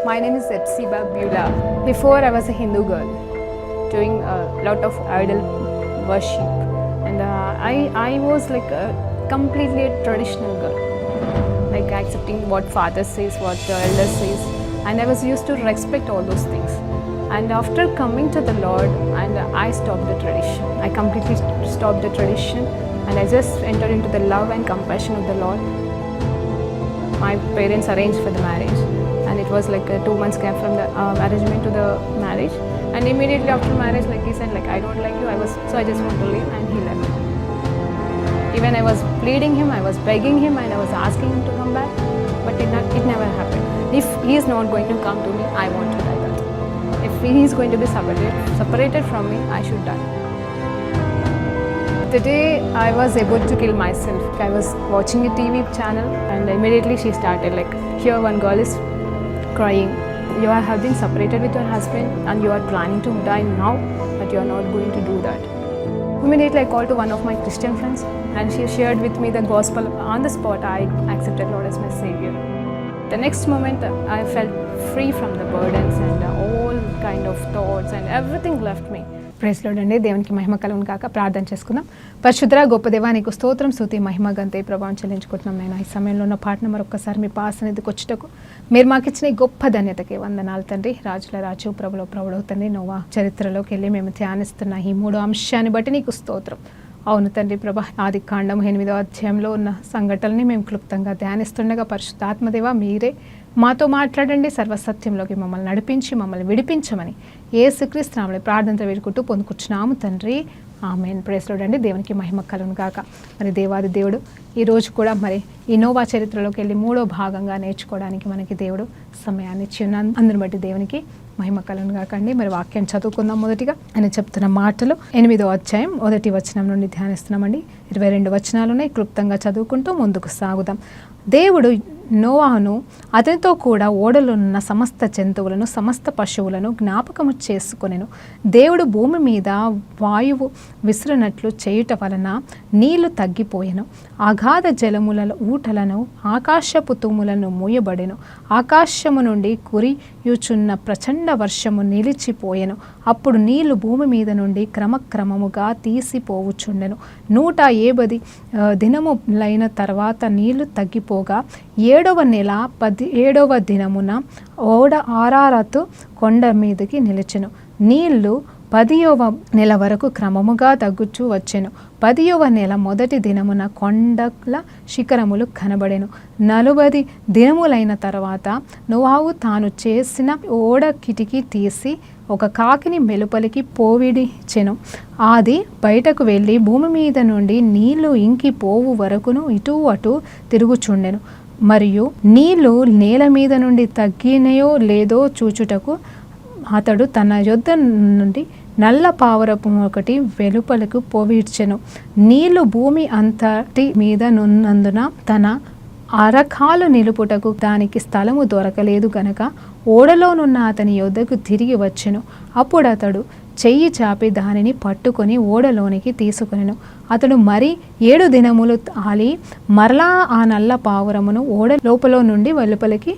My name is Epsiba Beulah. Before I was a Hindu girl doing a lot of idol worship, and I was like a completely a traditional girl, like accepting what father says, what the elder says, and I was used to respect all those things. And after coming to the Lord, and I stopped the tradition. I completely stopped the tradition, and I just entered into the love and compassion of the Lord. My parents arranged for the marriage, and it was like a 2 months gap from the arrangement to the marriage. And immediately after marriage, like he said, like I don't like you. I just want to leave, and he left. Even I was pleading him, I was begging him, and I was asking him to come back, but it never happened. If he is not going to come to me, I want to die. That if he is going to be separated from me, I should die. The day I was about to kill myself, I was watching a TV channel, and immediately she started like, here one girl is crying. You have been separated with your husband and you are planning to die now, but you are not going to do that. Immediately I called to one of my Christian friends, and she shared with me the gospel. On the spot, I accepted Lord as my Savior. The next moment, I felt free from the burdens and all kind of thoughts, and everything left me. Praise lord అండి. దేవునికి మహిమ కలుగును గాక. ప్రార్థన చేసుకుందాం. పరిశుద్ధ గొప్ప దేవా, నీకు స్తోత్రం, స్తుతి, మహిమ, గంతే ప్రభావం చెల్లించుకుంటున్నాం. నేను ఈ సమయంలో ఉన్న పాటను మరొకసారి మీ పాసన్నిధికి వచ్చుటకు మీరు మాకు ఇచ్చిన ఈ గొప్ప ధన్యతకి వందనాలు తండ్రి. రాజుల రాజు, ప్రభులో ప్రభుడు తండ్రి, నోవా చరిత్రలోకి వెళ్ళి మేము ధ్యానిస్తున్న ఈ 3వ అంశాన్ని బట్టి నీకు స్తోత్రం. అవును తండ్రి ప్రభా, ఆది కాండం 8వ అధ్యాయంలో ఉన్న సంఘటనని మేము క్లుప్తంగా ధ్యానిస్తుండగా పరిశుద్ధాత్మదేవ మీరే మాతో మాట్లాడండి, సర్వసత్యంలోకి మమ్మల్ని నడిపించి మమ్మల్ని విడిపించమని యేసుక్రీస్తు నామములో ప్రార్థనతో వేడుకుంటూ పొందుకుంటున్నాము తండ్రి. ఆమేన్. ప్రైజ్ లార్డ్ అండి. దేవునికి మహిమ కలుగును గాక. మరి దేవాది దేవుడు ఈరోజు కూడా మరి ఈ నోవా చరిత్రలోకి వెళ్ళి 3వ భాగంగా నేర్చుకోవడానికి మనకి దేవుడు సమయాన్ని ఇచ్చి ఉన్నాను. అందుని బట్టి దేవునికి మహిమ కలుగును గాక అండి. మరి వాక్యం చదువుకుందాం. మొదటిగా ఆయన చెప్తున్న మాటలు 8వ అధ్యాయం 1వ వచనం నుండి ధ్యానిస్తున్నామండి. 22 వచనాలు ఉన్నాయి. క్లుప్తంగా చదువుకుంటూ ముందుకు సాగుదాం. దేవుడు నోవాహును అతనితో కూడా ఓడలోనున్న సమస్త జంతువులను సమస్త పశువులను జ్ఞాపకము చేసుకొనెను. దేవుడు భూమి మీద వాయువు విసురునట్లు చేయుట వలన నీళ్లు తగ్గిపోయెను. అగాధ జలముల ఊటలను ఆకాశపు తూములను మూయబడెను. ఆకాశము నుండి కురియుచున్న ప్రచండ వర్షము నిలిచిపోయెను. అప్పుడు నీళ్లు భూమి మీద నుండి క్రమక్రమముగా తీసిపోవుచుండెను. 180 దినములైన తర్వాత నీళ్లు తగ్గిపోగా 7వ నెల 17వ దినమున ఓడ ఆరారతు కొండ మీదకి నిలిచెను. నీళ్లు 10వ నెల వరకు క్రమముగా తగ్గుచూ వచ్చెను. 10వ నెల మొదటి దినమున కొండల శిఖరములు కనబడెను. 40 దినములైన తర్వాత నోవాహు తాను చేసిన ఓడ కిటికీ తీసి ఒక కాకిని వెలుపలికి పోవిడిచెను. అది బయటకు వెళ్ళి భూమి మీద నుండి నీళ్లు ఇంకిపోవు వరకును ఇటు అటు తిరుగుచుండెను. మరియు నీళ్లు నేల మీద నుండి తగ్గినయో లేదో చూచుటకు అతడు తన యొద్ద నుండి నల్ల పావురపు ఒకటి వెలుపలకు పోవిడ్చెను. నీళ్లు భూమి అంతటి మీద నున్నందున తన అరకాలు నిలుపుటకు దానికి స్థలము దొరకలేదు గనక ఓడలోనున్న అతని యొద్దకు తిరిగి వచ్చెను. అప్పుడు అతడు చెయ్యి చాపి దానిని పట్టుకొని ఓడలోనికి తీసుకొనెను. అతడు మరి 7 దినములు ఆలి మరలా ఆ నల్ల పావురమును ఓడ లోపల నుండి వెలుపలికి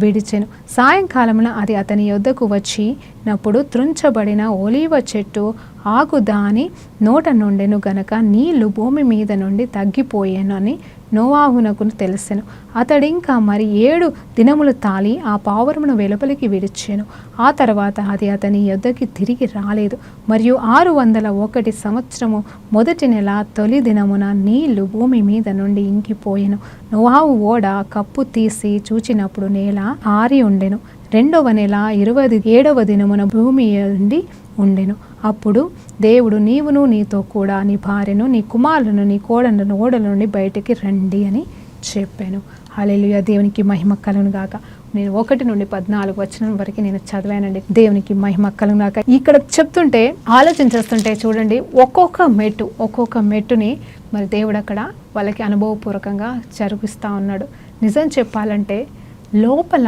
విడిచెను. సాయంకాలమున అది అతని యొద్దకు వచ్చినప్పుడు త్రుంచబడిన ఒలీవ చెట్టు ఆకు దాని నోట నుండెను గనక నీళ్లు భూమి మీద నుండి తగ్గిపోయానని నోవాహునకు తెలిసెను. అతడింకా మరి 7 దినములు తాలి ఆ పావురమును వెలుపలికి విడిచెను. ఆ తర్వాత అది అతని యొద్దకి తిరిగి రాలేదు. మరియు 601 సంవత్సరము మొదటి నెల తొలి దినమున నీళ్లు భూమి మీద నుండి ఇంకిపోయెను. నోవాహు ఓడ కప్పు తీసి చూచినప్పుడు నేల ఆరి ఉండెను. 2వ నెల 27వ దినమున భూమి నుండి ఉండెను. అప్పుడు దేవుడు నీవును నీతో కూడా నీ భార్యను నీ కుమారులను నీ కోడలను ఓడల నుండి బయటికి రండి అని చెప్పాను. హల్లెలూయా. దేవునికి మహిమ కలుగును గాక. నేను 1 నుండి 14 వచనం వరకు నేను చదివానండి. దేవునికి మహిమ కలుగును గాక. ఇక్కడ చెప్తుంటే ఆలోచించేస్తుంటే చూడండి, ఒక్కొక్క మెట్టుని మరి దేవుడు అక్కడ వాళ్ళకి అనుభవపూర్వకంగా జరిపిస్తూ ఉన్నాడు. నిజం చెప్పాలంటే లోపల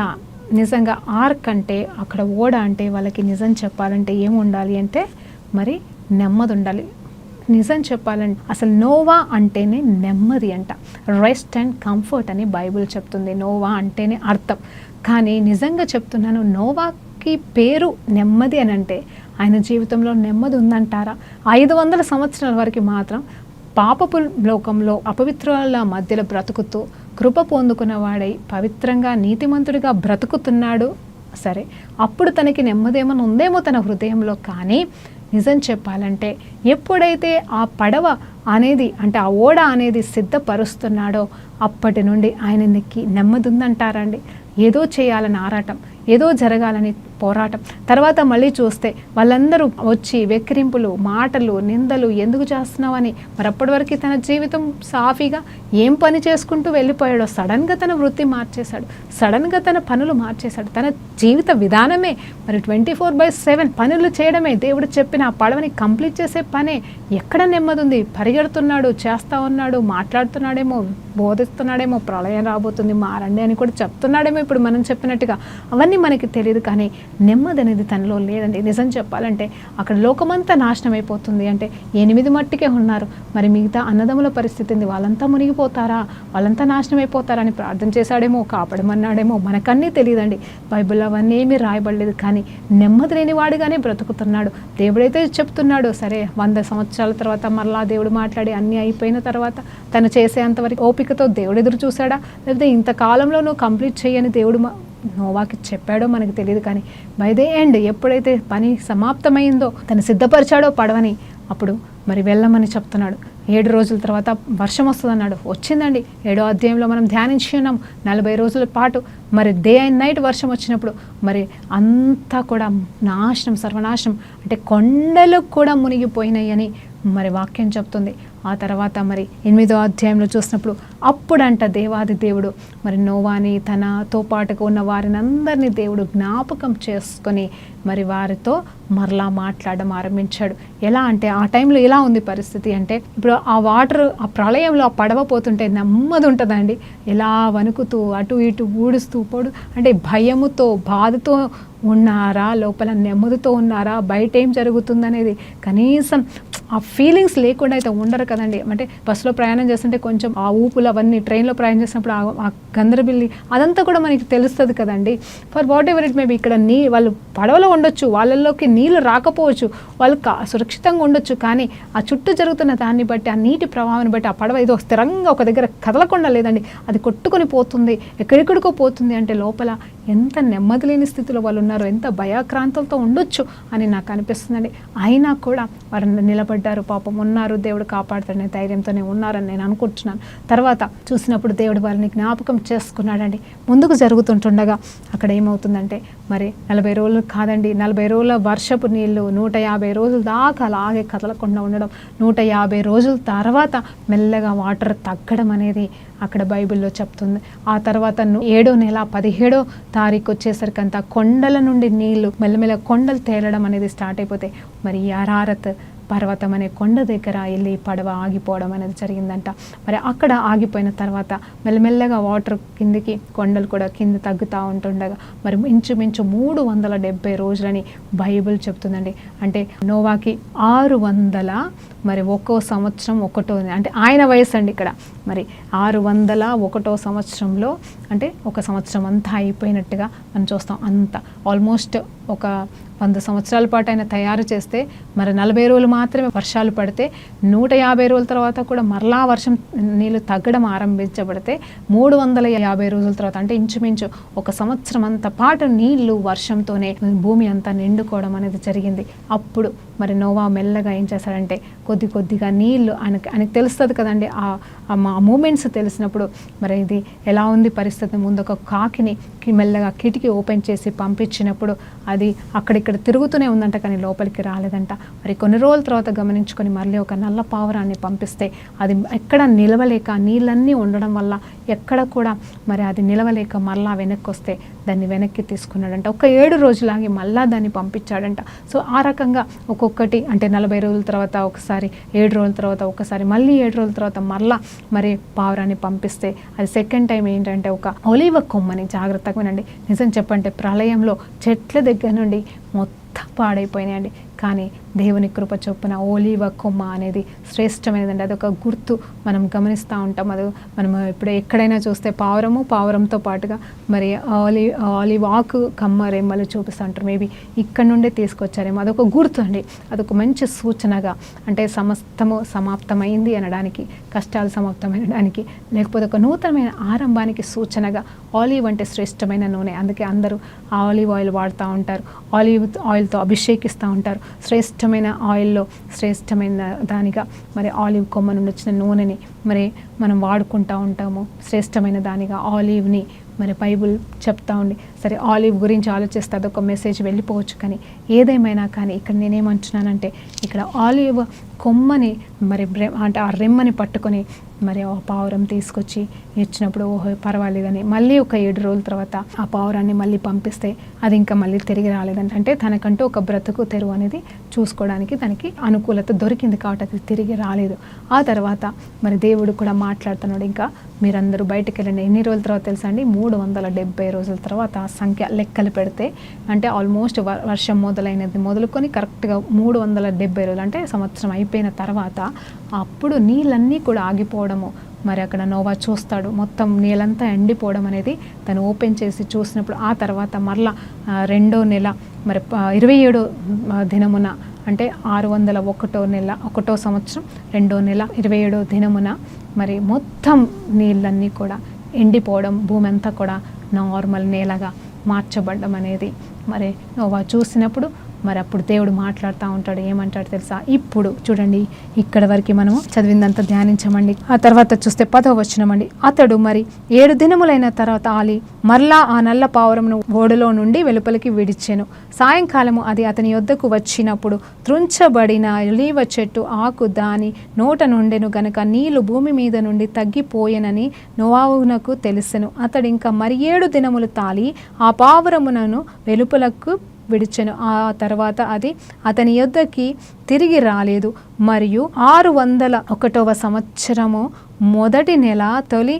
నిజంగా ఆర్క్ అంటే అక్కడ ఓడ అంటే వాళ్ళకి నిజం చెప్పాలంటే ఏముండాలి అంటే మరి నెమ్మది ఉండాలి. నిజం చెప్పాలంటే అసలు నోవా అంటేనే నెమ్మది అంట, రెస్ట్ అండ్ కంఫర్ట్ అని బైబిల్ చెప్తుంది. నోవా అంటేనే అర్థం. కానీ నిజంగా చెప్తున్నాను, నోవాకి పేరు నెమ్మది అని అంటే ఆయన జీవితంలో నెమ్మది ఉందంటారా? 500 సంవత్సరాల వరకు మాత్రం పాపపు లోకంలో అపవిత్రుల మధ్యలో బ్రతుకుతూ కృప పొందుకున్న వాడై పవిత్రంగా నీతిమంతుడిగా బ్రతుకుతున్నాడు. సరే, అప్పుడు తనకి నెమ్మదేమని ఉందేమో తన హృదయంలో. కానీ నిజం చెప్పాలంటే ఎప్పుడైతే ఆ పడవ అనేది అంటే ఆ ఓడ అనేది సిద్ధపరుస్తున్నాడో అప్పటి నుండి ఆయనకి నెమ్మది ఉందంటారండి. ఏదో చేయాలని ఆరాటం, ఏదో జరగాలని పోరాటం. తర్వాత మళ్ళీ చూస్తే వాళ్ళందరూ వచ్చి వెక్కిరింపులు, మాటలు, నిందలు, ఎందుకు చేస్తున్నావని. మరి అప్పటి వరకు తన జీవితం సాఫీగా ఏం పని చేసుకుంటూ వెళ్ళిపోయాడో సడన్గా తన వృత్తి మార్చేశాడు, సడన్గా తన పనులు మార్చేశాడు. తన జీవిత విధానమే మరి 24/7 పనులు చేయడమే. దేవుడు చెప్పిన ఆ పడవని కంప్లీట్ చేసే పనే. ఎక్కడ నెమ్మది ఉంది? పరిగెడుతున్నాడు, చేస్తూ ఉన్నాడు, మాట్లాడుతున్నాడేమో, బోధిస్తున్నాడేమో, ప్రళయం రాబోతుంది మారండి అని కూడా చెప్తున్నాడేమో ఇప్పుడు మనం చెప్పినట్టుగా. అవన్నీ మనకి తెలియదు. కానీ నెమ్మది అనేది తనలో లేదండి. నిజం చెప్పాలంటే అక్కడ లోకమంతా నాశనం అయిపోతుంది అంటే 8 మట్టికే ఉన్నారు. మరి మిగతా అన్నదమ్ముల పరిస్థితి ఉంది. వాళ్ళంతా మునిగిపోతారా, వాళ్ళంతా నాశనం అయిపోతారా అని ప్రార్థన చేశాడేమో, కాపాడమన్నాడేమో, మనకన్నీ తెలియదండి. బైబిల్లో అవన్నీ ఏమీ రాయబడలేదు. కానీ నెమ్మది లేని వాడుగానే బ్రతుకుతున్నాడు. దేవుడైతే చెప్తున్నాడు, సరే 100 సంవత్సరాల తర్వాత మరలా దేవుడు మాట్లాడి అన్నీ అయిపోయిన తర్వాత తను చేసేంతవరకు ఓపికతో దేవుడు ఎదురు చూశాడా, లేకపోతే ఇంతకాలంలో నువ్వు కంప్లీట్ చేయని దేవుడు నోవాకి చెప్పాడో మనకు తెలియదు. కానీ బై ది ఎండ్ ఎప్పుడైతే పని సమాప్తమైందో తను సిద్ధపరిచాడో పడవని, అప్పుడు మరి వెళ్ళమని చెప్తున్నాడు. 7 రోజుల తర్వాత వర్షం వస్తుందన్నాడు. వచ్చిందండి. 7వ అధ్యాయంలో మనం ధ్యానించి ఉన్నాం. 40 రోజుల పాటు మరి డే అండ్ నైట్ వర్షం వచ్చినప్పుడు మరి అంతా కూడా నాశనం, సర్వనాశనం అంటే కొండలు కూడా మునిగిపోయినాయి అని మరి వాక్యం చెప్తుంది. ఆ తర్వాత మరి 8వ అధ్యాయంలో చూసినప్పుడు అప్పుడంట దేవాది దేవుడు మరి నోవాని తనతో పాటుగా ఉన్న వారిని అందరినీ దేవుడు జ్ఞాపకం చేసుకొని మరి వారితో మరలా మాట్లాడడం ఆరంభించాడు. ఎలా అంటే ఆ టైంలో ఎలా ఉంది పరిస్థితి అంటే, ఇప్పుడు ఆ వాటర్ ఆ ప్రళయంలో ఆ పడవ పోతుంటే నెమ్మది ఉంటుందండి. ఎలా వణుకుతూ అటు ఇటు ఊడుస్తూ పోడు అంటే భయముతో బాధతో ఉన్నారా, లోపల నెమ్మదితో ఉన్నారా, బయట ఏం జరుగుతుందనేది కనీసం ఆ ఫీలింగ్స్ లేకుండా అయితే ఉండరు కదండి. అంటే బస్సులో ప్రయాణం చేస్తుంటే కొంచెం ఆ ఊపులు అవన్నీ, ట్రైన్లో ప్రయాణం చేసినప్పుడు ఆ గందరబిల్లి అదంతా కూడా మనకి తెలుస్తుంది కదండి. For what ever it maybe ఇక్కడ వాళ్ళు పడవలో ఉండొచ్చు, వాళ్ళల్లోకి నీళ్ళు రాకపోవచ్చు, వాళ్ళు సురక్షితంగా ఉండొచ్చు. కానీ ఆ చుట్టూ జరుగుతున్న దాన్ని బట్టి, ఆ నీటి ప్రవాహాన్ని బట్టి ఆ పడవ ఏదో స్థిరంగా ఒక దగ్గర కదలకుండా లేదండి, అది కొట్టుకొని పోతుంది, ఎక్కడెక్కడికో పోతుంది. అంటే లోపల ఎంత నెమ్మది లేని స్థితిలో వాళ్ళు ఉన్నారో, ఎంత భయాక్రాంతులతో ఉండొచ్చు అని నాకు అనిపిస్తుందండి. అయినా కూడా వారు నిలబడ్డారు, పాపం ఉన్నారు, దేవుడు కాపాడుతాడనే ధైర్యంతోనే ఉన్నారని నేను అనుకుంటున్నాను. తర్వాత చూసినప్పుడు దేవుడు వారిని జ్ఞాపకం చేసుకున్నాడండి. ముందుకు జరుగుతుంటుండగా అక్కడ ఏమవుతుందంటే మరి 40 రోజులు కాదండి, 40 రోజుల వర్షపు నీళ్ళు 150 రోజుల దాకా అలాగే కదలకుండా ఉండడం, 150 రోజుల తర్వాత మెల్లగా వాటర్ తగ్గడం అనేది అక్కడ బైబిల్లో చెప్తుంది. ఆ తర్వాత 7వ నెల 17వ తారీఖు వచ్చేసరికి అంతా కొండల నుండి నీళ్లు మెల్లమెల్ల కొండలు తేలడం అనేది స్టార్ట్ అయిపోతాయి. మరి అరారత్ పర్వతం అనే కొండ దగ్గర వెళ్ళి పడవ ఆగిపోవడం అనేది జరిగిందంట. మరి అక్కడ ఆగిపోయిన తర్వాత మెల్లమెల్లగా వాటర్ కిందికి, కొండలు కూడా కింద తగ్గుతూ ఉంటుండగా మరి ఇంచుమించు 370 రోజులని బైబిల్ చెప్తుందండి. అంటే నోవాకి 600 మరి 1వ సంవత్సరం 1వ అంటే ఆయన వయసు అండి ఇక్కడ. మరి 601వ సంవత్సరంలో అంటే ఒక సంవత్సరం అంతా అయిపోయినట్టుగా మనం చూస్తాం. అంతా ఆల్మోస్ట్ ఒక 100 సంవత్సరాల పాటు ఆయన తయారు చేస్తే మరి 40 రోజులు మాత్రమే వర్షాలు పడితే 150 రోజుల తర్వాత కూడా మరలా వర్షం నీళ్ళు తగ్గడం ఆరంభించబడితే 350 రోజుల తర్వాత అంటే ఇంచుమించు ఒక సంవత్సరం అంత పాటు నీళ్లు వర్షంతోనే భూమి అంతా నిండుకోవడం అనేది జరిగింది. అప్పుడు మరి నోవా మెల్లగా ఏం చేశాడంటే కొద్ది కొద్దిగా నీళ్లు ఆయనకి తెలుస్తుంది కదండి. ఆ మూమెంట్స్ తెలిసినప్పుడు మరి ఇది ఎలా ఉంది పరిస్థితి, ముందు ఒక కాకిని మెల్లగా కిటికీ ఓపెన్ చేసి పంపించినప్పుడు అది అక్కడిక్కడ తిరుగుతూనే ఉందంట, కానీ లోపలికి రాలేదంట. మరి కొన్ని రోజుల తర్వాత గమనించుకొని మళ్ళీ ఒక నల్ల పావురాన్ని పంపిస్తే అది ఎక్కడ నిలవలేక, నీళ్ళన్నీ ఉండడం వల్ల ఎక్కడ కూడా మరి అది నిలవలేక మళ్ళా వెనక్కి వస్తే దాన్ని వెనక్కి తీసుకున్నాడంట. ఒక 7 రోజులాగి మళ్ళా దాన్ని పంపించాడంట. సో ఆ రకంగా ఒక్కొక్కటి అంటే 40 రోజుల తర్వాత ఒకసారి, 7 రోజుల తర్వాత ఒకసారి, మళ్ళీ 7 రోజుల తర్వాత మళ్ళా మరి పావురాన్ని పంపిస్తే అది సెకండ్ టైం ఏంటంటే ఒక ఒలీవ కొమ్మని, జాగ్రత్తగా వినండి, నిజం చెప్పంటే ప్రళయంలో చెట్ల దగ్గర నుండి మొత్తం పాడైపోయినాయండి. కానీ దేవుని కృప చొప్పున ఓలీవ కొమ్మ అనేది శ్రేష్టమైనదండి. అదొక గుర్తు మనం గమనిస్తూ ఉంటాం. అది మనం ఇప్పుడు ఎక్కడైనా చూస్తే పావురంతో పాటుగా మరి ఆలివ్ ఆకు కమ్మ రెమ్మలు చూపిస్తూ ఉంటారు. మేబీ ఇక్కడ నుండే తీసుకొచ్చారేమో. అదొక గుర్తు అండి. అదొక మంచి సూచనగా, అంటే సమస్తము సమాప్తమైంది అనడానికి, కష్టాలు సమాప్తమైనడానికి, లేకపోతే ఒక నూతనమైన ఆరంభానికి సూచనగా ఆలివ్ అంటే శ్రేష్టమైన నూనె. అందుకే అందరూ ఆలివ్ ఆయిల్ వాడుతూ ఉంటారు, ఆలివ్ ఆయిల్తో అభిషేకిస్తూ ఉంటారు. శ్రేష్టమైన ఆయిల్లో శ్రేష్టమైన దానిగా మరి ఆలివ్ కొమ్మ నుండి వచ్చిన నూనెని మరి మనం వాడుకుంటూ ఉంటాము. శ్రేష్టమైన దానిగా ఆలివ్ని మరి బైబుల్ చెప్తా ఉంది. సరే, ఆలివ్ గురించి ఆలోచిస్తే అదొక మెసేజ్ వెళ్ళిపోవచ్చు. కానీ ఏదేమైనా కానీ ఇక్కడ నేనేమంటున్నానంటే, ఇక్కడ ఆలివ్ కొమ్మని మరి అంటే ఆ రెమ్మని పట్టుకొని మరి ఆ పావురం తీసుకొచ్చి ఇచ్చినప్పుడు ఓహో పర్వాలేదని మళ్ళీ ఒక 7 రోజుల తర్వాత ఆ పావురాన్ని మళ్ళీ పంపిస్తే అది ఇంకా మళ్ళీ తిరిగి రాలేదంట. అంటే తనకంటూ ఒక బ్రతుకు తెరువు అనేది చూసుకోవడానికి తనకి అనుకూలత దొరికింది కాబట్టి అది తిరిగి రాలేదు. ఆ తర్వాత మరి దేవుడు కూడా మాట్లాడుతున్నాడు, ఇంకా మీరందరూ బయటకు వెళ్ళండి. ఎన్ని రోజుల తర్వాత తెలుసా అండి? 370 రోజుల తర్వాత ఆ సంఖ్య లెక్కలు పెడితే, అంటే ఆల్మోస్ట్ వర్షం మొదలుకొని కరెక్ట్గా 370 రోజులు, అంటే సంవత్సరం అయిపోయిన తర్వాత అప్పుడు నీళ్ళన్నీ కూడా ఆగిపోవడము మరి అక్కడ నోవా చూస్తాడు. మొత్తం నీళ్ళంతా ఎండిపోవడం అనేది తను ఓపెన్ చేసి చూసినప్పుడు, ఆ తర్వాత మరలా 2వ నెల మరి 27వ దినమున, అంటే 601వ నెల 1వ సంవత్సరం 2వ నెల 27వ దినమున మరి మొత్తం నీళ్ళన్నీ కూడా ఎండిపోవడం, భూమి అంతా కూడా నార్మల్ నేలగా మార్చబడ్డం అనేది మరి నోవా చూసినప్పుడు మరి అప్పుడు దేవుడు మాట్లాడుతూ ఉంటాడు. ఏమంటాడు తెలుసా? ఇప్పుడు చూడండి, ఇక్కడ వరకు మనము చదివిందంతా ధ్యానించమండి. ఆ తర్వాత చూస్తే 10వ వచనం అండి. అతడు మరి 7 దినములైన తర్వాత మరలా ఆ నల్ల పావురమును ఓడలో నుండి వెలుపలికి విడిచెను. సాయంకాలము అది అతని యొద్దకు వచ్చినప్పుడు త్రుంచబడిన ఒలీవ చెట్టు ఆకు దాని నోట నుండెను గనుక నీళ్లు భూమి మీద నుండి తగ్గిపోయెనని నోవాహునకు తెలిసెను. అతడు ఇంకా మరి 7 దినములు తాలి ఆ పావురమునను వెలుపలకు విడిచెను. ఆ తర్వాత అది అతని యొద్దకి తిరిగి రాలేదు. మరియు 601వ సంవత్సరము మొదటి నెల తొలి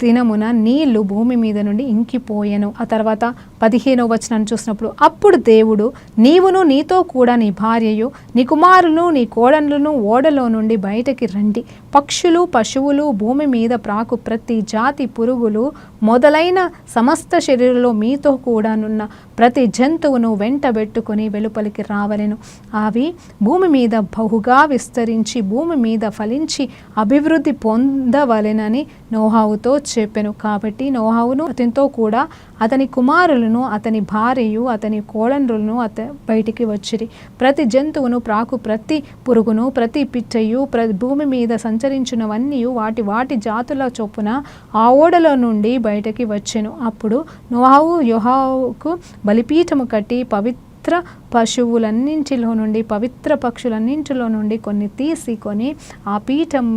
దినమున నీళ్లు భూమి మీద నుండి ఇంకిపోయెను. ఆ తర్వాత 15వ వచనాన్ని చూసినప్పుడు, అప్పుడు దేవుడు, నీవును నీతో కూడా నీ భార్యయు నీ కుమారులను నీ కోడన్లను ఓడలో నుండి బయటకి రండి. పక్షులు పశువులు భూమి మీద ప్రాకు ప్రతి జాతి పురుగులు మొదలైన సమస్త శరీరంలో మీతో కూడానున్న ప్రతి జంతువును వెంటబెట్టుకొని వెలుపలికి రావలెను. అవి భూమి మీద బహుగా విస్తరించి భూమి మీద ఫలించి అభివృద్ధి పొందవలెనని నోహావుతో చెప్పెను. కాబట్టి నోహావును అతనితో కూడా అతని కుమారులను అతని భార్యయు అతని కోడన్రులను బయటికి వచ్చిరి. ప్రతి జంతువును ప్రాకు ప్రతి పురుగును ప్రతి పిచ్చయు భూమి మీద సంచరించినవన్నీ వాటి జాతుల చొప్పున ఆ ఓడలో నుండి బయటకి వచ్చెను. అప్పుడు నోహావు యెహోవాకు బలిపీఠము కట్టి పవిత్ర పశువులన్నింటిలో నుండి పవిత్ర పక్షులన్నింటిలో నుండి కొన్ని తీసుకొని ఆ పీఠం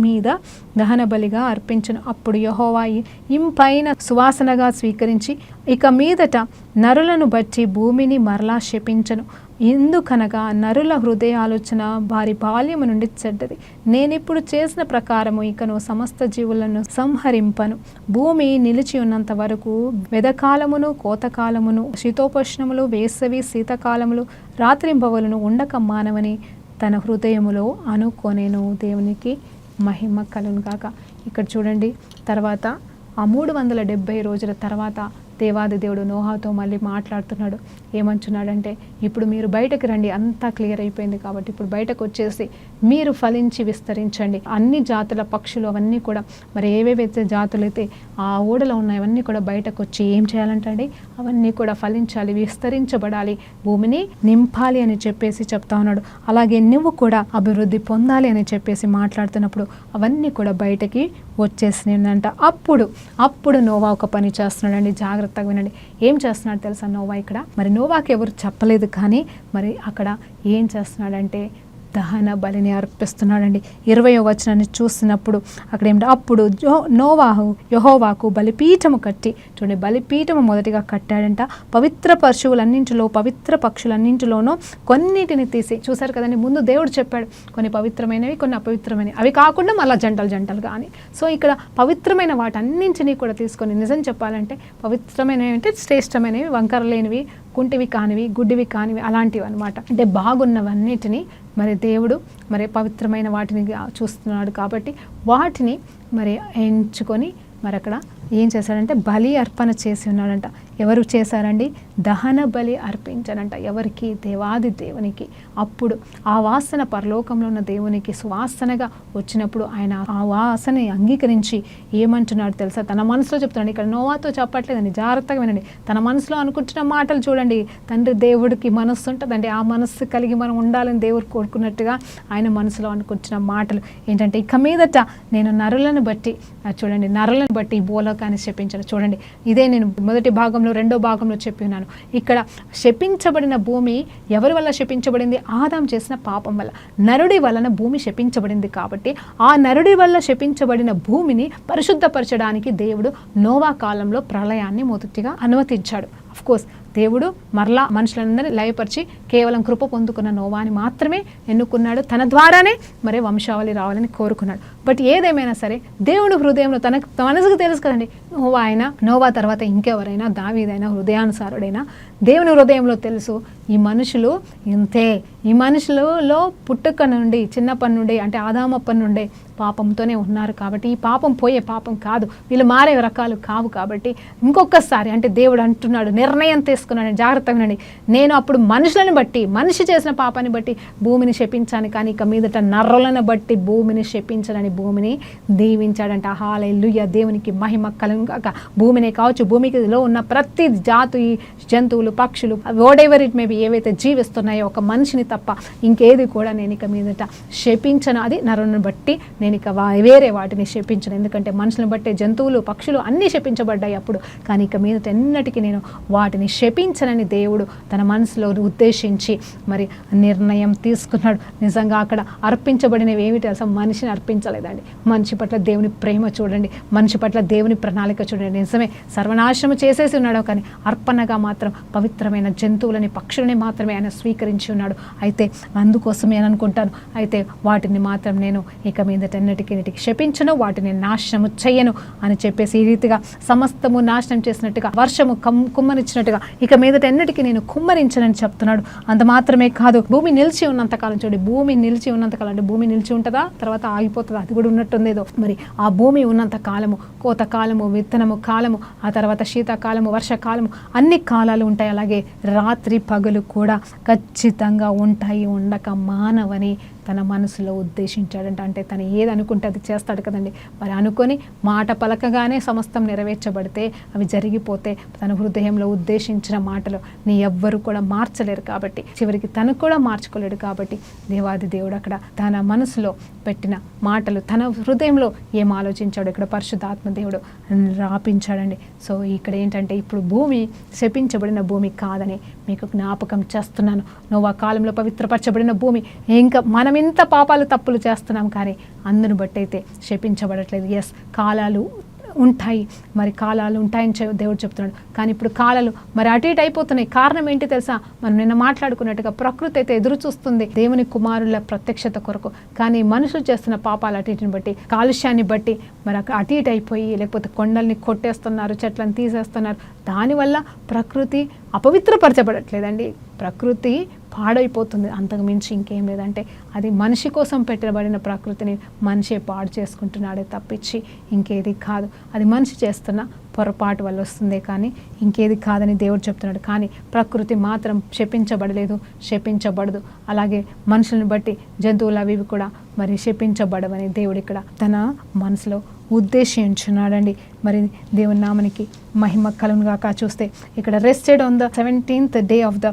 మీద దహన బలిగా అర్పించను. అప్పుడు యెహోవా ఇంపైన సువాసనగా స్వీకరించి ఇక మీదట నరులను బట్టి భూమిని మరలా శపించను. ఎందుకనగా నరుల హృదయ ఆలోచన వారి బాల్యము నుండి చెడ్డది. నేనిప్పుడు చేసిన ప్రకారము ఇకను సమస్త జీవులను సంహరింపను. భూమి నిలిచి ఉన్నంత వరకు వెదకాలమును కోతకాలమును శీతోపోష్ణములు వేసవి శీతకాలములు రాత్రింబవలను ఉండక మానవని తన హృదయములో అనుకొనేను. దేవునికి మహిమ కలుగును గాక. ఇక్కడ చూడండి, తర్వాత ఆ 370 రోజుల తర్వాత దేవాది దేవుడు నోహాతో మళ్ళీ మాట్లాడుతున్నాడు. ఏమంటున్నాడంటే, ఇప్పుడు మీరు బయటకు రండి, అంతా క్లియర్ అయిపోయింది కాబట్టి ఇప్పుడు బయటకు వచ్చేసి మీరు ఫలించి విస్తరించండి. అన్ని జాతుల పక్షులు అవన్నీ కూడా మరి ఏవేవైతే జాతులు అయితే ఆ ఓడలో ఉన్నాయి అవన్నీ కూడా బయటకు వచ్చి ఏం చేయాలంటండి, అవన్నీ కూడా ఫలించాలి, విస్తరించబడాలి, భూమిని నింపాలి అని చెప్పేసి చెప్తా ఉన్నాడు. అలాగే నువ్వు కూడా అభివృద్ధి పొందాలి అని చెప్పేసి మాట్లాడుతున్నప్పుడు అవన్నీ కూడా బయటకి వచ్చేసినాయంట. అప్పుడు నోవా ఒక పని చేస్తున్నాడండి. జాగ్రత్తగా వినండి. ఏం చేస్తున్నాడు తెలుసా నోవా ఇక్కడ? మరి నోవాకి ఎవరు చెప్పలేదు, కానీ మరి అక్కడ ఏం చేస్తున్నాడంటే దహన బలిని అర్పిస్తున్నాడండి. 20వ వచనాన్ని చూసినప్పుడు అక్కడ ఏమిటి, అప్పుడు నోవాహు యెహోవాకు బలిపీఠము కట్టి, చూడండి బలిపీఠము మొదటిగా కట్టాడంట. పవిత్ర పశువులన్నింటిలో పవిత్ర పక్షులన్నింటిలోనూ కొన్నిటిని తీసి, చూసారు కదండి ముందు దేవుడు చెప్పాడు కొన్ని పవిత్రమైనవి కొన్ని అపవిత్రమైనవి, అవి కాకుండా మళ్ళీ జంటలు కానీ. సో ఇక్కడ పవిత్రమైన వాటన్నింటినీ కూడా తీసుకొని, నిజం చెప్పాలంటే పవిత్రమైనవి అంటే శ్రేష్టమైనవి, వంకర లేనివి, కుంటివి కానివి, గుడ్డివి కానివి, అలాంటివి అనమాట. అంటే బాగున్నవన్నిటినీ మరి దేవుడు మరి పవిత్రమైన వాటిని చూస్తున్నాడు కాబట్టి వాటిని మరి ఎంచుకొని మరి అక్కడ ఏం చేశాడంటే బలి అర్పణ చేసి ఉన్నాడంట. ఎవరు చేశారండి? దహన బలి అర్పించాడంట. ఎవరికి? దేవాది దేవునికి. అప్పుడు ఆ వాసన పరలోకంలో ఉన్న దేవునికి సువాసనగా వచ్చినప్పుడు ఆయన ఆ వాసనని అంగీకరించి ఏమంటున్నాడు తెలుసా? తన మనసులో చెప్తున్నాడు. ఇక్కడ నోవాతో చెప్పట్లేదండి, జాగ్రత్తగా వినండి. తన మనసులో అనుకుంటున్న మాటలు చూడండి. తండ్రి దేవుడికి మనస్సు ఉంటుందండి, ఆ మనస్సు కలిగి మనం ఉండాలని దేవుడు కోరుకున్నట్టుగా ఆయన మనసులో అనుకుంటున్న మాటలు ఏంటంటే, ఇక మీదట నేను నరులను బట్టి, చూడండి నరులను బట్టి భూలోకాన్ని శపించాను. చూడండి ఇదే నేను మొదటి భాగంలో రెండో భాగంలో చెప్పి ఉన్నాను. ఇక్కడ శపించబడిన భూమి ఎవరి వల్ల శపించబడింది? ఆదాం చేసిన పాపం వల్ల. నరుడి వలన భూమి శపించబడింది కాబట్టి ఆ నరుడి వల్ల శపించబడిన భూమిని పరిశుద్ధపరచడానికి దేవుడు నోవా కాలంలో ప్రళయాన్ని మొదటిగా అనుమతించాడు. అఫ్ కోర్స్ దేవుడు మరలా మనుషులందరినీ లయపరిచి కేవలం కృప పొందుకున్న నోవాని మాత్రమే ఎన్నుకున్నాడు. తన ద్వారానే మరే వంశావళి రావాలని కోరుకున్నాడు. బట్ ఏదేమైనా సరే దేవుడు హృదయంలో తన మనసుకు తెలుసు కదండి. నోవా తర్వాత ఇంకెవరైనా, దావీదైనా, హృదయానుసారుడైనా దేవుని హృదయంలో తెలుసు ఈ మనుషులు ఇంతే. ఈ మనుషులలో పుట్టుక నుండి చిన్నప్పటి నుండి అంటే ఆదామప్పటి నుండే పాపంతోనే ఉన్నారు కాబట్టి ఈ పాపం పోయే పాపం కాదు, వీళ్ళు మారే రకాలు కావు కాబట్టి ఇంకొకసారి అంటే దేవుడు అంటున్నాడు, నిర్ణయం తీసుకున్నాడు. జాగ్రత్తగా వినండి. నేను అప్పుడు మనుషులను బట్టి, మనిషి చేసిన పాపాన్ని బట్టి భూమిని శపించాను, కానీ ఇక మీదట నర్రులను బట్టి భూమిని శపించనని భూమిని దీవించాడంట. హల్లెలూయా, దేవునికి మహిమ కలుగాక. భూమినే కావచ్చు, భూమికిలో ఉన్న ప్రతి జాతు జంతువులు, పక్షులు, వాటెవర్ ఇట్ మేబీ ఏవైతే జీవిస్తున్నాయో ఒక మనిషిని తప్ప ఇంకేది కూడా నేను ఇక మీదట శపించను. అది నరులను బట్టి నేను ఇక వేరే వాటిని శపించను. ఎందుకంటే మనుషులను బట్టే జంతువులు, పక్షులు అన్నీ శపించబడ్డాయి అప్పుడు, కానీ ఇక మీదట ఎన్నటికీ నేను వాటిని శపించనని దేవుడు తన మనసులో ఉద్దేశించి మరి నిర్ణయం తీసుకున్నాడు. నిజంగా అక్కడ అర్పించబడినవి ఏమిటి అసలు? మనిషిని అర్పించలేదండి. మనిషి పట్ల దేవుని ప్రేమ చూడండి, మనిషి పట్ల దేవుని ప్రణాళిక చూడండి. నిజమే సర్వనాశనం చేసేసి ఉన్నాడు, కానీ అర్పణగా మాత్రం పవిత్రమైన జంతువులని, పక్షులని మాత్రమే ఆయన స్వీకరించి ఉన్నాడు. అయితే అందుకోసమే అని అనుకుంటాను, అయితే వాటిని మాత్రం నేను ఇక మీదటన్నిటికీ శపించను, వాటిని నాశనము చెయ్యను అని చెప్పేసి ఈ రీతిగా సమస్తము నాశనం చేసినట్టుగా, వర్షము కుమ్మరించినట్టుగా ఇక మీదట ఎన్నటికీ నేను కుమ్మరించనని చెప్తున్నాడు. అంత మాత్రమే కాదు, భూమి నిలిచి ఉన్నంతకాలం, చూడండి భూమి నిలిచి ఉన్నంతకాలం అంటే భూమి నిలిచి ఉంటుందా తర్వాత ఆగిపోతుందా? అది కూడా ఉన్నట్టుందేదో. మరి ఆ భూమి ఉన్నంత కాలము, కోత కాలము, విత్తనము కాలము, ఆ తర్వాత శీతాకాలము, వర్షాకాలము, అన్ని కాలాలు ఉంటాయి. అలాగే రాత్రి పగలు కూడా ఖచ్చితంగా ఉంటాయి, ఉండక మానవని తన మనసులో ఉద్దేశించాడంట. అంటే తను ఏది అనుకుంటే అది చేస్తాడు కదండి. మరి అనుకొని మాట పలకగానే సమస్తం నెరవేర్చబడితే, అవి జరిగిపోతే, తన హృదయంలో ఉద్దేశించిన మాటలు నీ ఎవ్వరు కూడా మార్చలేరు కాబట్టి, చివరికి తను కూడా మార్చుకోలేడు కాబట్టి దేవాది దేవుడు అక్కడ తన మనసులో పెట్టిన మాటలు, తన హృదయంలో ఏం ఆలోచించాడు ఇక్కడ పరిశుద్ధాత్మ దేవుడు రాపించాడండి. సో ఇక్కడ ఏంటంటే ఇప్పుడు భూమి శపించబడిన భూమి కాదని మీకు జ్ఞాపకం చేస్తున్నాను. నోవా కాలంలో పవిత్రపరచబడిన భూమి. ఇంకా మనం ఇంత పాపాలు తప్పులు చేస్తున్నాం, కానీ అందును బట్టి అయితే శపించబడట్లేదు. ఎస్, కాలాలు ఉంటాయి, మరి కాలాలు ఉంటాయని దేవుడు చెప్తున్నాడు. కానీ ఇప్పుడు కాలాలు మరి అటు ఇటు అయిపోతున్నాయి. కారణం ఏంటి తెలుసా? మనం నిన్న మాట్లాడుకున్నట్టుగా ప్రకృతి అయితే ఎదురు చూస్తుంది దేవుని కుమారుల ప్రత్యక్షత కొరకు, కానీ మనుషులు చేస్తున్న పాపాలు అటు ఇటుని బట్టి, కాలుష్యాన్ని బట్టి మరి అటు ఇటు అయిపోయి, లేకపోతే కొండల్ని కొట్టేస్తున్నారు, చెట్లను తీసేస్తున్నారు. దానివల్ల ప్రకృతి అపవిత్రపరచబడట్లేదండి, ప్రకృతి పాడైపోతుంది. అంతకు మించి ఇంకేం లేదంటే అది మనిషి కోసం పెట్టబడిన ప్రకృతిని మనిషే పాడు చేసుకుంటున్నాడే తప్పించి ఇంకేది కాదు. అది మనిషి చేస్తున్న పొరపాటు వల్ల వస్తుందే కానీ ఇంకేది కాదని దేవుడు చెప్తున్నాడు. కానీ ప్రకృతి మాత్రం శపించబడలేదు, శపించబడదు. అలాగే మనుషులను బట్టి జంతువులు అవి కూడా మరి శపించబడవని దేవుడు ఇక్కడ తన మనసులో ఉద్దేశించున్నాడండి. మరి దేవుని నామానికి మహిమ కలుగునుగాక. చూస్తే ఇక్కడ rested on the 17th day of the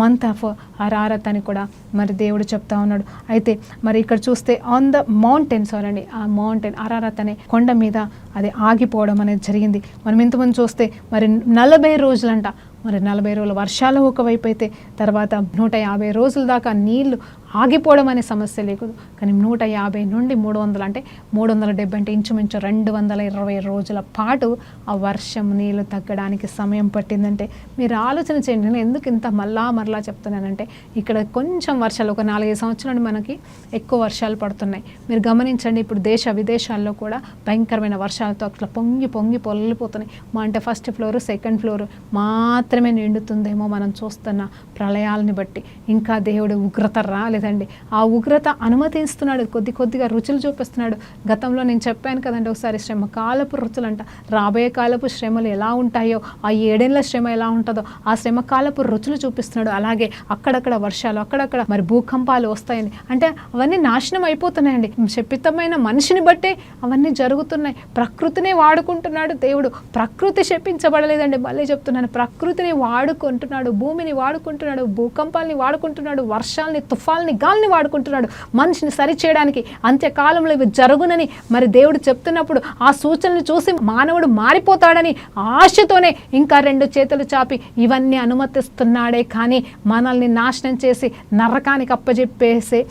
month of Ararat అని కూడా మరి దేవుడు చెప్తా ఉన్నాడు. అయితే మరి ఇక్కడ చూస్తే ఆన్ ద మౌంటైన్, సారీ ఆ మౌంటైన్ అరారత్ అనే కొండ మీద అది ఆగిపోవడం అనేది జరిగింది. మనం ఇంతకుముందు చూస్తే మరి 40 రోజులంట, మరి 40 రోజుల వర్షాలు ఒకవైపు అయితే, తర్వాత 150 రోజుల దాకా నీళ్లు ఆగిపోవడం అనే సమస్య లేదు. కానీ 150 నుండి 300 అంటే 370 అంటే ఇంచుమించు 220 రోజుల పాటు ఆ వర్షం నీళ్ళు తగ్గడానికి సమయం పట్టిందంటే మీరు ఆలోచన చేయండి. నేను ఎందుకు ఇంత మరలా చెప్తున్నానంటే ఇక్కడ కొంచెం వర్షాలు ఒక 4-5 సంవత్సరాలు మనకి ఎక్కువ వర్షాలు పడుతున్నాయి. మీరు గమనించండి, ఇప్పుడు దేశ విదేశాల్లో కూడా భయంకరమైన వర్షాలతో అట్లా పొంగి పొల్లిపోతున్నాయి. అంటే ఫస్ట్ ఫ్లోర్ సెకండ్ ఫ్లోర్ మాత్రమే నిండుతుందేమో మనం చూస్తున్న ప్రళయాలని బట్టి. ఇంకా దేవుడు ఉగ్రత రాలేదండి. ఆ ఉగ్రత అనుమతిస్తున్నాడు, కొద్దిగా రుచులు చూపిస్తున్నాడు. గతంలో నేను చెప్పాను కదండి ఒకసారి, శ్రమ కాలపు రుచులు అంట. రాబోయే కాలపు శ్రమలు ఎలా ఉంటాయో, ఆ 7 ఏళ్ల శ్రమ ఎలా ఉంటుందో ఆ శ్రమ కాలపు రుచులు చూపిస్తున్నాడు. అలాగే అక్కడక్కడ వర్షాలు, అక్కడక్కడ మరి భూకంపాలు వస్తాయని, అంటే అవన్నీ నాశనం అయిపోతున్నాయండి. శపితమైన మనిషిని బట్టే అవన్నీ జరుగుతున్నాయి. ప్రకృతినే వాడుకుంటున్నాడు దేవుడు. ప్రకృతి శపించబడలేదండి, మళ్ళీ చెప్తున్నాను. ప్రకృతిని వాడుకుంటున్నాడు, భూమిని వాడుకుంటున్నాడు, భూకంపాలని వాడుకుంటున్నాడు, వర్షాలని, తుఫాల్ని, గాలిని వాడుకుంటున్నాడు మనిషిని సరిచేయడానికి. అంత్యకాలంలో ఇవి జరుగునని మరి దేవుడు చెప్తున్నప్పుడు ఆ సూచనలు చూసి మానవుడు మారిపోతాడని ఆశతోనే ఇంకా 2 చేతులు చాపి ఇవన్నీ అనుమతిస్తున్నాడే. కానీ మనల్ని నాశనం చేసి నరకానికి అప్పజెప్పేసే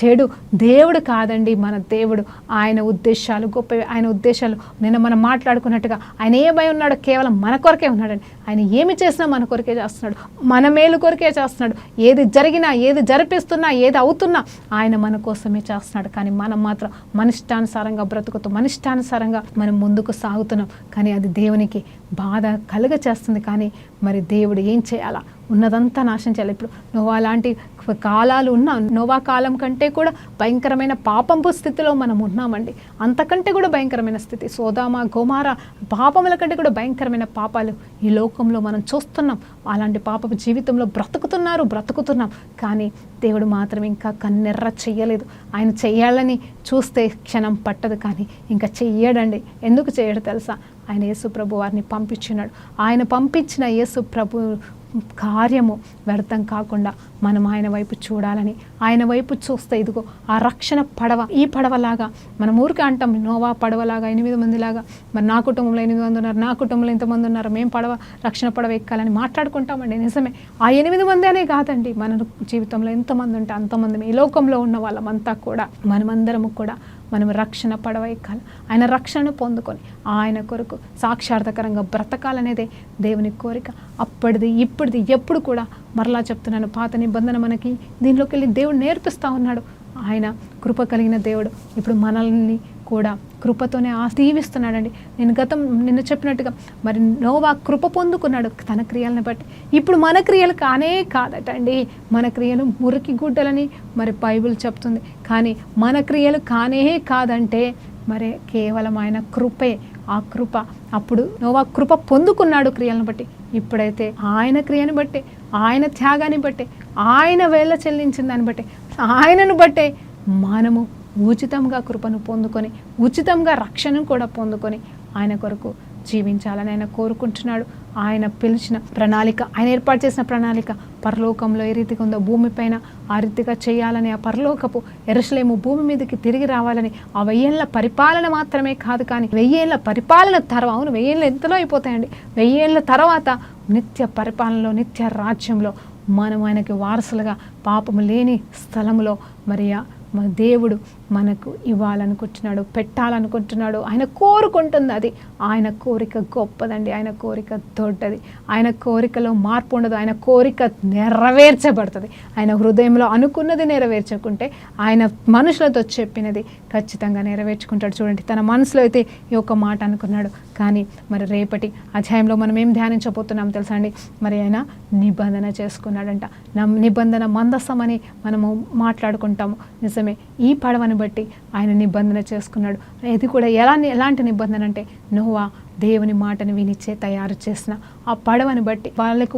చెడు దేవుడు కాదండి మన దేవుడు. ఆయన ఉద్దేశాలు గొప్పవి. ఆయన ఉద్దేశాలు నిన్న మనం మాట్లాడుకున్నట్టుగా ఆయన ఏమై ఉన్నాడో కేవలం మన కొరకే ఉన్నాడండి. ఆయన ఏమి చేసినా మన కొరకే చేస్తున్నాడు, మన మేలు కొరకే చేస్తున్నాడు. ఏది జరిగినా, ఏది జరిపిస్తున్నా, ఏది అవుతున్నా ఆయన మన కోసమే చేస్తున్నాడు. కానీ మనం మాత్రం మనిష్టానుసారంగా బ్రతుకుతూ మనిష్టానుసారంగా మనం ముందుకు సాగుతున్నాం. కానీ అది దేవునికి బాధ కలుగ చేస్తుంది. కానీ మరి దేవుడు ఏం చేయాలా? ఉన్నదంతా నాశనం చేయాలి. ఇప్పుడు నోవా లాంటి కాలాలు ఉన్నా, నోవా కాలం కంటే కూడా భయంకరమైన పాపంపు స్థితిలో మనం ఉన్నామండి. అంతకంటే కూడా భయంకరమైన స్థితి, సోదమ గోమారా పాపముల కంటే కూడా భయంకరమైన పాపాలు ఈ లోకంలో మనం చూస్తున్నాం. అలాంటి పాపపు జీవితంలో బ్రతుకుతున్నాం. కానీ దేవుడు మాత్రం ఇంకా కన్నెర్ర చెయ్యలేదు. ఆయన చెయ్యాలని చూస్తే క్షణం పట్టదు, కానీ ఇంకా చెయ్యడండి. ఎందుకు చేయడు తెలుసా? ఆయన యేసు ప్రభు వారిని పంపించినాడు. ఆయన పంపించిన యేసు ప్రభు కార్యము వ్యర్థం కాకుండా మనం ఆయన వైపు చూడాలని, ఆయన వైపు చూస్తే ఇదిగో ఆ రక్షణ పడవ, ఈ పడవలాగా మనం ఊరికే అంటాం నోవా పడవలాగా 8 మందిలాగా, మరి నా కుటుంబంలో 8 మంది ఉన్నారు, నా కుటుంబంలో ఇంతమంది ఉన్నారు, మేము రక్షణ పడవ ఎక్కాలని మాట్లాడుకుంటామండి. నిజమే, ఆ 8 మంది అనే కాదండి, మన జీవితంలో ఎంతమంది ఉంటే అంతమంది, ఈ లోకంలో ఉన్న వాళ్ళమంతా కూడా మనమందరము కూడా మనం రక్షణ పడవ ఎక్కాలి. ఆయన రక్షణను పొందుకొని ఆయన కొరకు సాక్షార్థకరంగా బ్రతకాలనేదే దేవుని కోరిక. అప్పటిది ఇప్పటిది ఎప్పుడు కూడా మరలా చెప్తున్నాను, పాత నిబంధన మనకి దీనిలోకి వెళ్ళి దేవుడు నేర్పిస్తూ ఉన్నాడు. ఆయన కృప కలిగిన దేవుడు ఇప్పుడు మనల్ని కూడా కృపతోనే దీవిస్తున్నాడండి. నిన్న చెప్పినట్టుగా మరి నోవా కృప పొందుకున్నాడు తన క్రియలను బట్టి. ఇప్పుడు మన క్రియలు కాదటండి, మన క్రియలు మురికి గుడ్డలని మరి బైబిల్ చెప్తుంది. కానీ మన క్రియలు కాదంటే మరి కేవలం ఆయన కృపే. ఆ కృప అప్పుడు నోవా కృప పొందుకున్నాడు క్రియలను బట్టి. ఇప్పుడైతే ఆయన క్రియను బట్టే, ఆయన త్యాగాన్ని బట్టే, ఆయన వేళ చెల్లించిన దాన్ని బట్టే, ఆయనను బట్టే మనము ఉచితంగా కృపను పొందుకొని ఉచితంగా రక్షణను కూడా పొందుకొని ఆయన కొరకు జీవించాలని ఆయన కోరుకుంటున్నాడు. ఆయన పిలిచిన ప్రణాళిక, ఆయన ఏర్పాటు చేసిన ప్రణాళిక పరలోకంలో ఏ రీతిగా ఉందో భూమిపైన ఆ రీతిగా చేయాలని, ఆ పరలోకపు యెరూషలేము భూమి మీదకి తిరిగి రావాలని, ఆ 1000 ఏళ్ల పరిపాలన మాత్రమే కాదు, కానీ 1000 ఏళ్ల పరిపాలన తర్వాత, అవును 1000 ఏళ్ళు ఎంతలో అయిపోతాయండి, 1000 ఏళ్ల తర్వాత నిత్య పరిపాలనలో, నిత్య రాజ్యంలో మనం ఆయనకి వారసులుగా పాపము లేని స్థలంలో మరి దేవుడు మనకు ఇవ్వాలనుకుంటున్నాడు, పెట్టాలనుకుంటున్నాడు. ఆయన కోరుకుంటుంది అది. ఆయన కోరిక గొప్పదండి, ఆయన కోరిక దొడ్డది. ఆయన కోరికలో మార్పు ఉండదు. ఆయన కోరిక నెరవేర్చబడుతుంది. ఆయన హృదయంలో అనుకున్నది నెరవేర్చుకుంటే ఆయన మనుషులతో చెప్పినది ఖచ్చితంగా నెరవేర్చుకుంటాడు. చూడండి, తన మనసులో అయితే ఈ ఒక మాట అనుకున్నాడు. కానీ మరి రేపటి అధ్యాయంలో మనం ఏం ధ్యానించబోతున్నాం తెలుసా అండి? మరి ఆయన నిబంధన చేసుకున్నాడంట. నిబంధన మందసమని మనము మాట్లాడుకుంటాము. నిజమే, ఈ పడవను బట్టి ఆయన నిబంధన చేసుకున్నాడు. ఇది కూడా ఎలాంటి నిబంధన అంటే, నోవా దేవుని మాటను వినిచ్చే తయారు చేసిన ఆ పడవను బట్టి,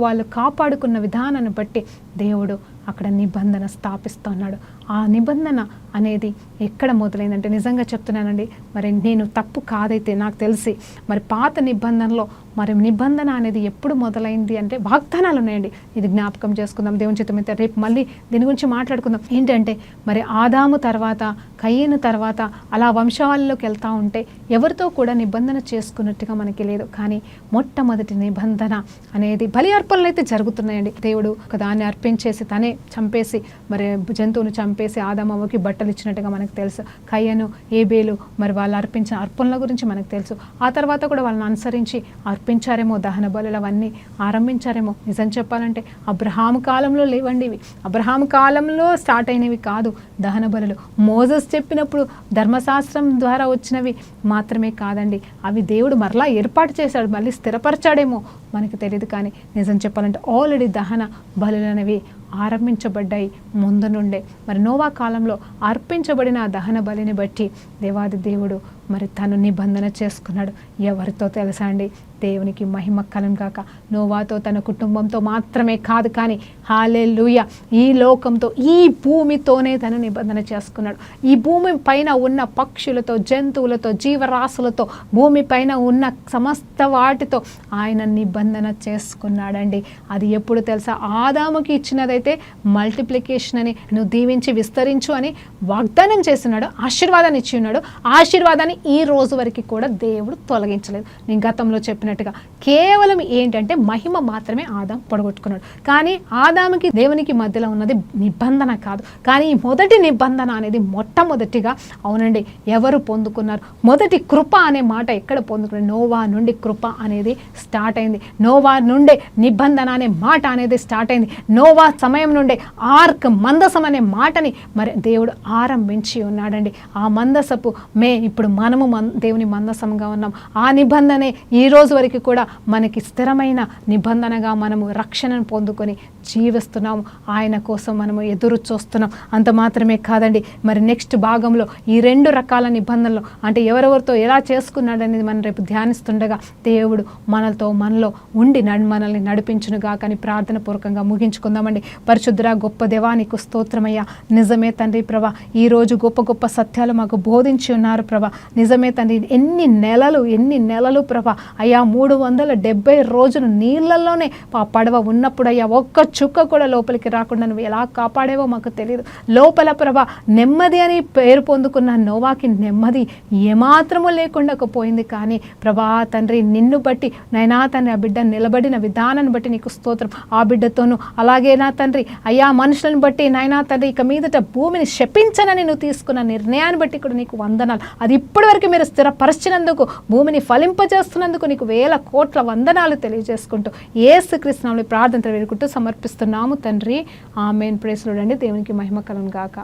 వాళ్ళు కాపాడుకున్న విధానాన్ని బట్టి దేవుడు అక్కడ నిబంధన స్థాపిస్తున్నాడు. ఆ ఆ నిబంధన అనేది ఎక్కడ మొదలైందంటే, నిజంగా చెప్తున్నానండి, మరి నేను తప్పు కాదైతే నాకు తెలిసి మరి పాత నిబంధనలో మరి నిబంధన అనేది ఎప్పుడు మొదలైంది అంటే వాగ్దానాలు ఉన్నాయండి. ఇది జ్ఞాపకం చేసుకుందాం దేవుని చిత్తమైతే రేపు మళ్ళీ దీని గురించి మాట్లాడుకుందాం. ఏంటంటే మరి ఆదాము తర్వాత కయ్యను తర్వాత అలా వంశావళిలోకి వెళ్తూ ఉంటే ఎవరితో కూడా నిబంధన చేసుకున్నట్టుగా మనకి లేదు. కానీ మొట్టమొదటి నిబంధన అనేది బలి అర్పణలు అయితే జరుగుతున్నాయండి. దేవుడు ఒక దాన్ని అర్పించేసి తనే చంపేసి మరి జంతువును చంపేసి ఆదామవ్వకి బట్టలు ఇచ్చినట్టుగా మనకు తెలుసు. కయ్యను ఏబేలు మరి వాళ్ళు అర్పించిన అర్పణల గురించి మనకు తెలుసు. ఆ తర్వాత కూడా వాళ్ళని అనుసరించి అర్పించారేమో, దహన బలులు అవన్నీ ఆరంభించారేమో. నిజం చెప్పాలంటే అబ్రహాము కాలంలో లేవండి ఇవి. అబ్రహాము కాలంలో స్టార్ట్ అయినవి కాదు దహన బలులు. మోజెస్ చెప్పినప్పుడు ధర్మశాస్త్రం ద్వారా వచ్చినవి మాత్రమే కాదండి. అవి దేవుడు మరలా ఏర్పాటు చేశాడు, మళ్ళీ స్థిరపరచాడేమో మనకి తెలియదు. కానీ నిజం చెప్పాలంటే ఆల్రెడీ దహన బలులు అనేవి ఆరంభించబడ్డాయి ముందు నుండే. మరి నోవా కాలంలో అర్పించబడిన ఆ దహన బలిని బట్టి దేవాది దేవుడు మరి తను నిబంధన చేసుకున్నాడు. ఎవరితో తెలుసా అండి? దేవునికి మహిమ కలుగును గాక. నోవాతో, తన కుటుంబంతో మాత్రమే కాదు, కానీ హల్లెలూయా ఈ లోకంతో, ఈ భూమితోనే తను నిబంధన చేసుకున్నాడు. ఈ భూమి పైన ఉన్న పక్షులతో, జంతువులతో, జీవరాశులతో, భూమి పైన ఉన్న సమస్త వాటితో ఆయన నిబంధన చేసుకున్నాడండి. అది ఎప్పుడు తెలుసా? ఆదాముకి ఇచ్చినదైతే మల్టిప్లికేషన్ అని, నువ్వు దీవించి విస్తరించు అని వాగ్దానం చేస్తున్నాడు, ఆశీర్వాదాన్ని ఇచ్చి ఉన్నాడు. ఆశీర్వాదాన్ని ఈ రోజు వరకు కూడా దేవుడు తొలగించలేదు. నేను గతంలో చెప్పినట్టుగా కేవలం ఏంటంటే మహిమ మాత్రమే ఆదాం పొడగొట్టుకున్నాడు. కానీ ఆదాముకి దేవునికి మధ్యలో ఉన్నది నిబంధన కాదు. కానీ ఈ మొదటి నిబంధన అనేది మొట్టమొదటిగా అవునండి ఎవరు పొందుకున్నారు? మొదటి కృప అనే మాట ఎక్కడ పొందుకున్నారు? నోవా నుండి కృప అనేది స్టార్ట్ అయింది. నోవా నుండే నిబంధన అనే మాట అనేది స్టార్ట్ అయింది. నోవా సమయం నుండే ఆర్క్ మందసం అనే మాటని మరి దేవుడు ఆరంభించి ఉన్నాడండి. ఆ మందసపు ఇప్పుడు మనము దేవుని మందసంగా ఉన్నాం. ఆ నిబంధనే ఈ రోజు వరకు కూడా మనకి స్థిరమైన నిబంధనగా మనము రక్షణను పొందుకొని జీవిస్తున్నాము. ఆయన కోసం మనము ఎదురు చూస్తున్నాం. అంత మాత్రమే కాదండి, మరి నెక్స్ట్ భాగంలో ఈ 2 రకాల నిబంధనలు అంటే ఎవరెవరితో ఎలా చేసుకున్నాడనేది మనం రేపు ధ్యానిస్తుండగా దేవుడు మనలో ఉండి మనల్ని నడిపించునుగా కానీ ప్రార్థన పూర్వకంగా ముగించుకుందామండి. పరిశుద్ధురా గొప్ప దేవా, నీకు స్తోత్రమయ్యా. నిజమే తండ్రి ప్రభా, ఈరోజు గొప్ప గొప్ప సత్యాలు మాకు బోధించి ఉన్నారు ప్రభా. నిజమే తండ్రి, ఎన్ని నెలలు ప్రభా అయ్యా, 370 రోజులు నీళ్ళల్లోనే ఆ పడవ ఉన్నప్పుడు అయ్యా ఒక్క చుక్క కూడా లోపలికి రాకుండా నువ్వు ఎలా కాపాడేవో మాకు తెలియదు. లోపల ప్రభా నెమ్మది అని పేరు పొందుకున్న నోవాకి నెమ్మది ఏమాత్రము లేకుండా పోయింది. కానీ ప్రభా తండ్రి నిన్ను బట్టి నైనా తండ్రి ఆ బిడ్డ నిలబడిన విధానాన్ని బట్టి నీకు స్తోత్రం. ఆ బిడ్డతోనూ అలాగే నా తండ్రి అయ్యా మనుషులను బట్టి నైనా తండ్రి ఇక మీదట భూమిని శపించనని నువ్వు తీసుకున్న నిర్ణయాన్ని బట్టి కూడా నీకు వందనాలు. అది ఇప్పటి వరకు మీరు స్థిరపరిచినందుకు, భూమిని ఫలింపజేస్తున్నందుకు నీకు 1000 కోట్ల వందనాలు తెలియజేసుకుంటూ యేసుక్రీస్తు నామములో ప్రార్థన వేడుకుంటూ సమర్పిస్తున్నాము తండ్రి. ఆమేన్. ప్రైజ్ లార్డ్ అండి. దేవునికి మహిమ కలుగును గాక.